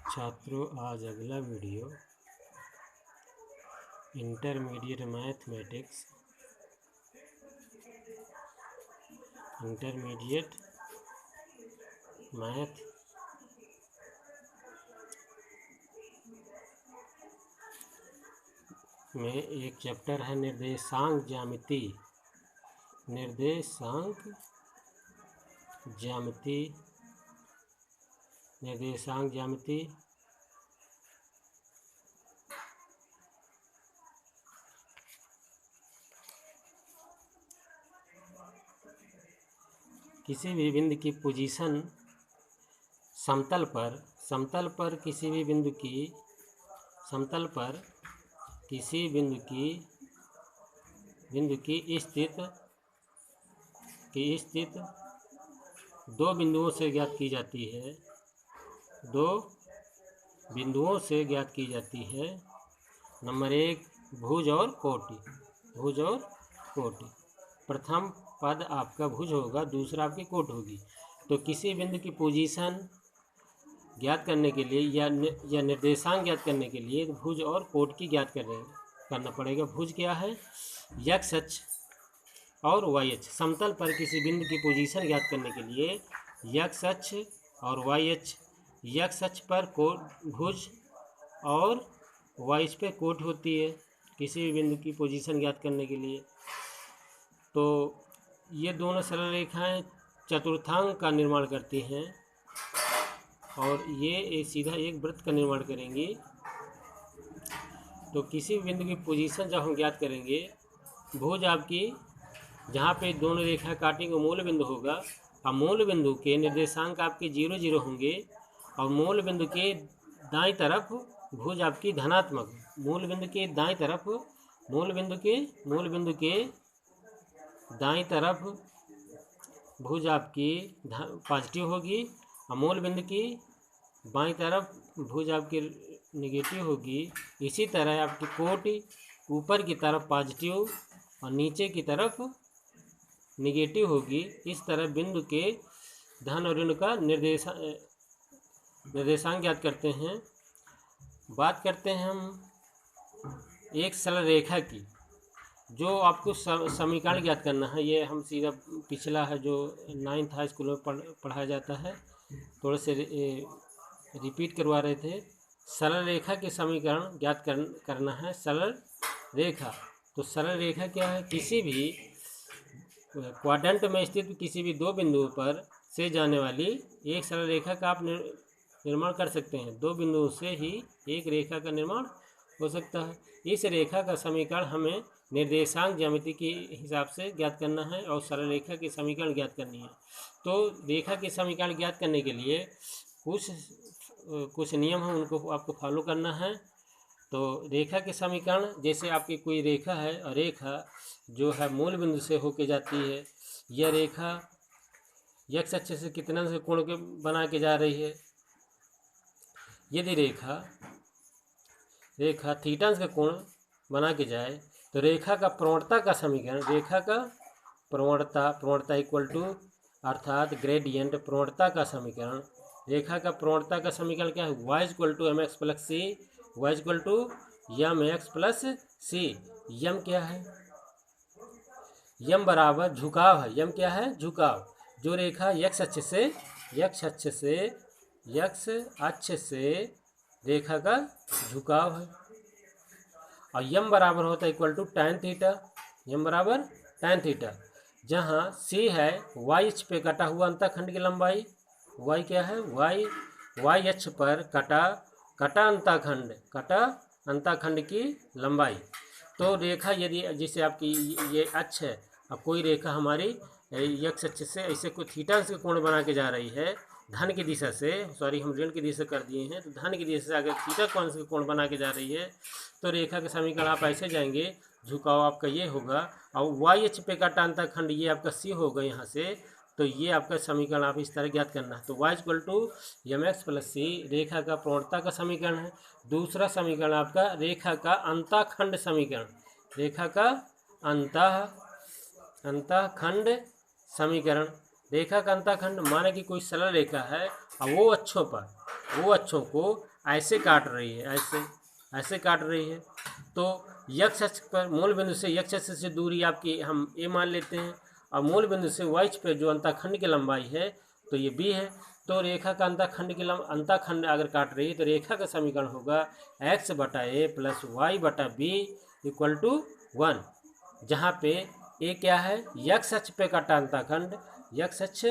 छात्रों, आज अगला वीडियो इंटरमीडिएट मैथ में एक चैप्टर है निर्देशांक ज्यामिति किसी भी बिंदु की पोजीशन समतल पर किसी बिंदु की स्थित दो बिंदुओं से ज्ञात की जाती है। नंबर 1, भुज और कोटि। प्रथम पद आपका भुज होगा, दूसरा आपकी कोट होगी। तो किसी बिंदु की पोजीशन ज्ञात करने के लिए या निर्देशांक ज्ञात करने के लिए भुज और कोट की ज्ञात करना पड़ेगा। भुज क्या है? एक्स अक्ष और वाई अक्ष। समतल पर किसी बिंदु की पोजीशन ज्ञात करने के लिए एक्स अक्ष और वाई अक्ष। एक्स अक्ष पर भुज और वाई अक्ष पे कोट होती है किसी भी बिंदु की पोजीशन ज्ञात करने के लिए। तो ये दोनों सरल रेखाएं चतुर्थांक का निर्माण करती हैं और ये सीधा एक वृत्त का निर्माण करेंगी। तो किसी भी बिंदु की पोजीशन जब हम ज्ञात करेंगे, भुज आपकी जहाँ पे दोनों रेखा काटेंगे मूल बिंदु होगा और मूल बिंदु के निर्देशांक आपके 0 0 होंगे और मूल बिंदु के दाईं तरफ भुज आपकी धनात्मक, मूल बिंदु के दाईं तरफ भुज आपकी पॉजिटिव होगी और मूल बिंदु की बाईं तरफ भुज आपकी नेगेटिव होगी। इसी तरह आपकी कोटि ऊपर की तरफ पॉजिटिव और नीचे की तरफ नेगेटिव होगी। इस तरह बिंदु के धन और ऋण का निर्देशांक ज्ञात करते हैं। बात करते हैं हम एक सरल रेखा की, जो आपको समीकरण ज्ञात करना है। ये हम सीधा पिछला है जो 9th हाई स्कूल में पढ़ाया जाता है, थोड़े से रिपीट करवा रहे थे। सरल रेखा के समीकरण ज्ञात करना है। सरल रेखा, तो सरल रेखा क्या है? किसी भी क्वाड्रेंट में स्थित किसी भी दो बिंदुओं पर से जाने वाली एक सरल रेखा का आप निर्माण कर सकते हैं। दो बिंदुओं से ही एक रेखा का निर्माण हो सकता है। इस रेखा का समीकरण हमें निर्देशांक ज्यामिति के हिसाब से ज्ञात करना है और सरल रेखा के समीकरण ज्ञात करनी है। तो रेखा के समीकरण ज्ञात करने के लिए कुछ नियम हैं, उनको आपको फॉलो करना है। तो रेखा के समीकरण, जैसे आपकी कोई रेखा है और रेखा जो है मूल बिंदु से होके जाती है। यह रेखा एक्स अक्ष से कितना से कोण के बना के जा रही है। यदि रेखा थीटा का कोण बना के जाए तो रेखा का प्रवणता का समीकरण, रेखा का प्रवणता इक्वल टू अर्थात ग्रेडियंट प्रवणता का समीकरण, रेखा का प्रवणता का समीकरण क्या है? y equal to mx plus c, y equal to mx plus c. M क्या है? यम बराबर झुकाव है। यम क्या है? झुकाव। जो रेखा x अक्ष से रेखा का झुकाव है। और यम बराबर होता है इक्वल टू tan थीटा। यम बराबर tan थीटा, जहाँ c है y अक्ष पे कटा हुआ अंतःखंड की लंबाई। y क्या है? y अक्ष पर कटा अंतःखंड की लंबाई। तो रेखा यदि जैसे आपकी ये अक्ष है, अब कोई रेखा हमारी x अक्ष से ऐसे कोई थीटा से कोण बना के जा रही है धन की दिशा से, सॉरी हम ऋण की दिशा कर दिए हैं, तो धन की दिशा से अगर थीटा कोण से कोण बना के जा रही है तो रेखा के समीकरण आप ऐसे जाएंगे, झुकाव आपका ये होगा और y अक्ष पे कटा अंतःखंड ये आपका c होगा यहाँ से। तो ये आपका समीकरण आप इस तरह ज्ञात करना है। तो y equal to mx plus c रेखा का प्रवणता का समीकरण है। दूसरा समीकरण आपका रेखा का अंतःखंड समीकरण, रेखा का अंतःखंड समीकरण। रेखा का अंतःखंड माने कि कोई सरल रेखा है और वो वो अक्षों को ऐसे काट रही है, ऐसे काट रही है। तो यक्ष अक्ष पर मूल बिंदु से यक्ष अक्ष से दूरी आपकी हम a मान लेते हैं, और मूल बिंदु से y अक्ष पर जो अंतःखंड की लंबाई है तो ये b है। तो रेखा का अंतःखंड अगर काट रही है तो रेखा का समीकरण होगा x बटा a प्लस वाई बटा b इक्वल टू 1, जहाँ पे a क्या है, यक्ष अक्ष पे कटा अंतःखंड, यक्ष अक्ष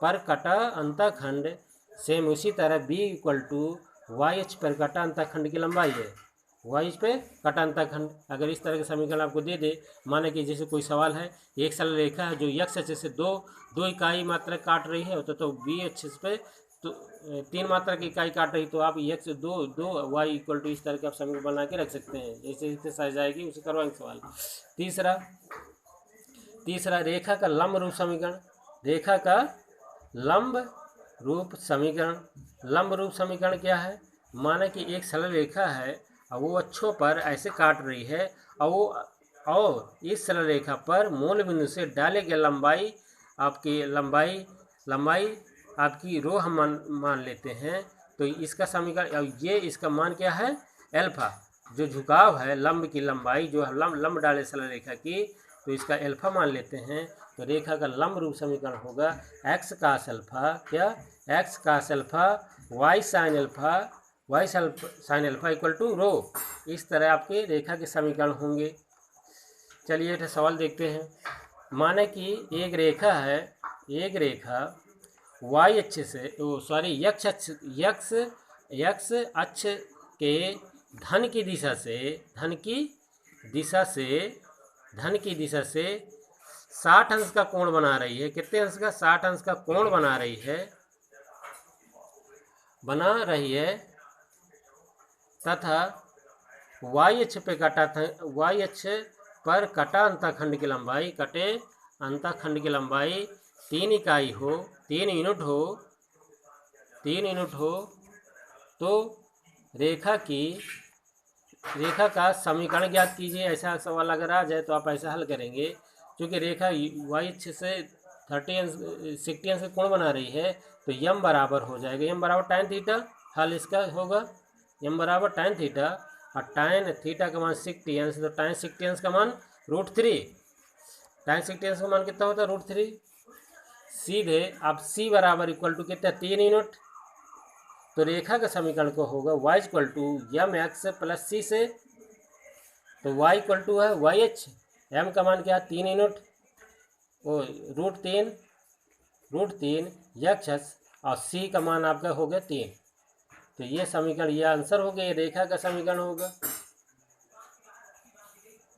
पर कटा अंतःखंड। सेम उसी तरह b इक्वल टू वाई अक्ष पर कटा अंतःखंड की लंबाई है, वाई अक्ष पे कटा अंतःखंड। अगर इस तरह के समीकरण आपको दे दे, माने कि जैसे कोई सवाल है, एक सरल रेखा है जो यक्ष अक्ष से दो इकाई मात्रा काट रही है, तो बी अक्ष पे तो 3 मात्रा की इकाई काट रही, तो आप यक्ष दो वाई इक्वल टू इस तरह के आप समीकरण बना के रख सकते हैं। जैसे एक्सरसाइज आएगी उसे करवाएंगे सवाल। तीसरा रेखा का लंब रूप समीकरण। रेखा का लंब रूप समीकरण। लंब रूप समीकरण क्या है, माना कि एक सरल रेखा है और वो अक्षों पर ऐसे काट रही है, और इस सरल रेखा पर मूल बिंदु से डाले गए लंबाई आपकी रो हम मान लेते हैं। तो इसका समीकरण, ये इसका मान क्या है, एल्फा, जो झुकाव है लंब की लंबाई जो लंब डाले सरल रेखा की, तो इसका एल्फा मान लेते हैं। तो रेखा का लंब रूप समीकरण होगा एक्स कास अल्फा, क्या, x cos alpha y sine alpha equal to rho. इस तरह आपके रेखा के समीकरण होंगे। चलिए एक सवाल देखते हैं। माने कि एक रेखा है, एक रेखा वाई अक्ष से यक्ष अक्ष के धन की दिशा से 60 अंश का कोण बना रही है। कितने अंश का, 60 अंश का कोण बना रही है तथा वाई अक्ष पर कटा अंतःखंड की लंबाई 3 इकाई हो, 3 यूनिट हो, तो रेखा का समीकरण ज्ञात कीजिए। ऐसा सवाल अगर आ जाए तो आप ऐसा हल करेंगे। क्योंकि रेखा वाई अक्ष से 60 अंश का कोण बना रही है, तो यम बराबर हो जाएगा, यम बराबर tan थीटा। हल इसका होगा यम बराबर tan थीटा, और tan थीटा का मान 60 अंश, तो tan 60 अंश का मान √3। tan 60 अंश का मान कितना होता है, √3। सीधे अब c बराबर इक्वल टू कितना, 3 यूनिट। तो रेखा का समीकरण को होगा y equal to m x plus c से, तो y इक्वल टू है वाई एच, m का मान क्या है 3 यूनिट, √3 यक्ष, और c का मान आपका हो गया 3। तो ये समीकरण, ये आंसर हो गया, ये रेखा का समीकरण होगा।